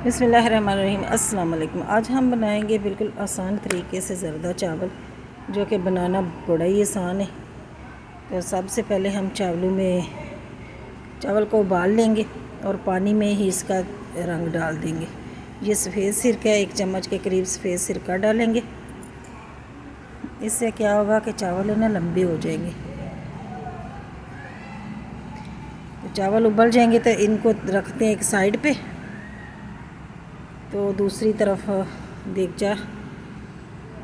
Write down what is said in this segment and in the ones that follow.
बिस्मिल्लाहिर्रहमानिर्रहीम। अस्सलाम वालेकुम। आज हम बनाएंगे बिल्कुल आसान तरीके से ज़रदा चावल, जो कि बनाना बड़ा ही आसान है। तो सबसे पहले हम चावल को उबाल लेंगे और पानी में ही इसका रंग डाल देंगे। ये सफ़ेद सिरका, 1 चम्मच के करीब सफ़ेद सिरका डालेंगे। इससे क्या होगा कि चावल है ना लंबे हो जाएंगे। तो चावल उबल जाएंगे तो इनको रखते हैं एक साइड पे। तो दूसरी तरफ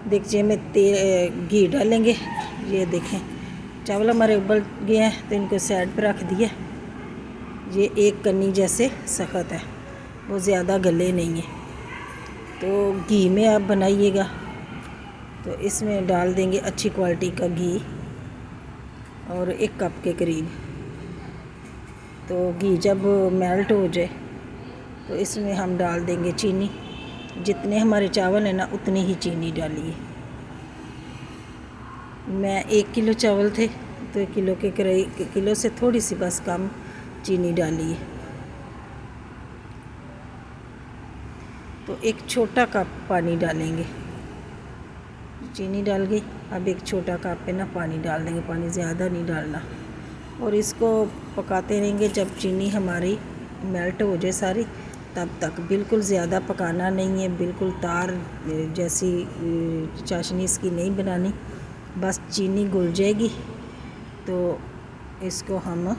देगचे में घी डालेंगे। ये देखें चावल हमारे उबल गए हैं, तो इनको साइड पर रख दिया। ये एक कन्नी जैसे सख्त है, वो ज़्यादा गले नहीं है। तो घी में आप बनाइएगा। तो इसमें डाल देंगे अच्छी क्वालिटी का घी और 1 कप के करीब। तो घी जब मेल्ट हो जाए तो इसमें हम डाल देंगे चीनी। जितने हमारे चावल हैं ना उतनी ही चीनी डालिए। मैं 1 किलो चावल थे तो 1 किलो के किलो से थोड़ी सी बस कम चीनी डाली है। तो 1 छोटा कप पानी डालेंगे। चीनी डाल गई, अब 1 छोटा कप पे ना पानी डाल देंगे, पानी ज़्यादा नहीं डालना। और इसको पकाते रहेंगे जब चीनी हमारी मेल्ट हो जाए सारी, तब तक। बिल्कुल ज़्यादा पकाना नहीं है, बिल्कुल तार जैसी चाशनी इसकी नहीं बनानी। बस चीनी घुल जाएगी तो इसको हम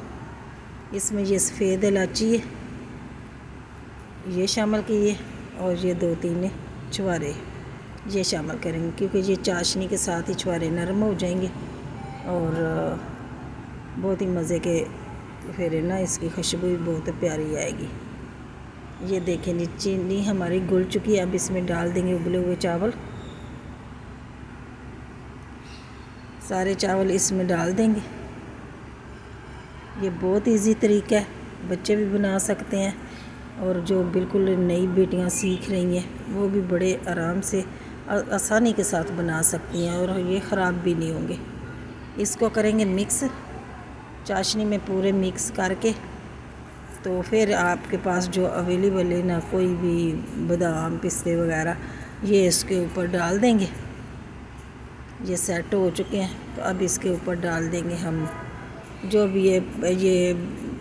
इसमें ये सफ़ेद इलायची है ये शामिल कीजिए, और ये 2-3 छुहारे ये शामिल करेंगे, क्योंकि ये चाशनी के साथ ही छुहारे नरम हो जाएंगे और बहुत ही मज़े के फिर ना इसकी खुशबू भी बहुत प्यारी आएगी। ये देखें जी चीनी हमारी घुल चुकी है। अब इसमें डाल देंगे उबले हुए चावल। सारे चावल इसमें डाल देंगे। ये बहुत इजी तरीका है, बच्चे भी बना सकते हैं, और जो बिल्कुल नई बेटियां सीख रही हैं वो भी बड़े आराम से आसानी के साथ बना सकती हैं, और ये ख़राब भी नहीं होंगे। इसको करेंगे मिक्स चाशनी में पूरे मिक्स करके। तो फिर आपके पास जो अवेलेबल है ना, कोई भी बादाम पिस्ते वगैरह, ये इसके ऊपर डाल देंगे। ये सेट हो चुके हैं, तो अब इसके ऊपर डाल देंगे हम जो भी ये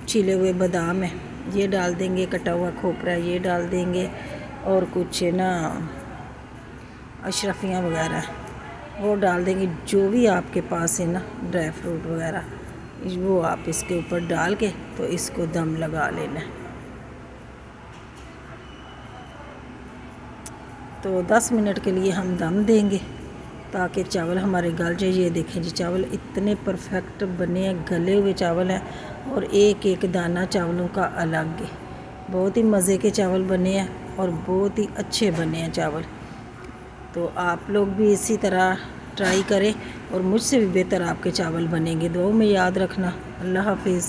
छिले हुए बादाम है ये डाल देंगे, कटा हुआ खोपरा ये डाल देंगे, और कुछ ना अशरफियाँ वगैरह वो डाल देंगे। जो भी आपके पास है ना ड्राई फ्रूट वगैरह, वो आप इसके ऊपर डाल के तो इसको दम लगा लेना। तो 10 मिनट के लिए हम दम देंगे ताकि चावल हमारे गल जाए। ये देखें जी चावल इतने परफेक्ट बने हैं, गले हुए चावल हैं, और एक एक दाना चावलों का अलग है। बहुत ही मज़े के चावल बने हैं और बहुत ही अच्छे बने हैं चावल। तो आप लोग भी इसी तरह ट्राई करें और मुझसे भी बेहतर आपके चावल बनेंगे। दुआ में याद रखना। अल्लाह हाफिज़।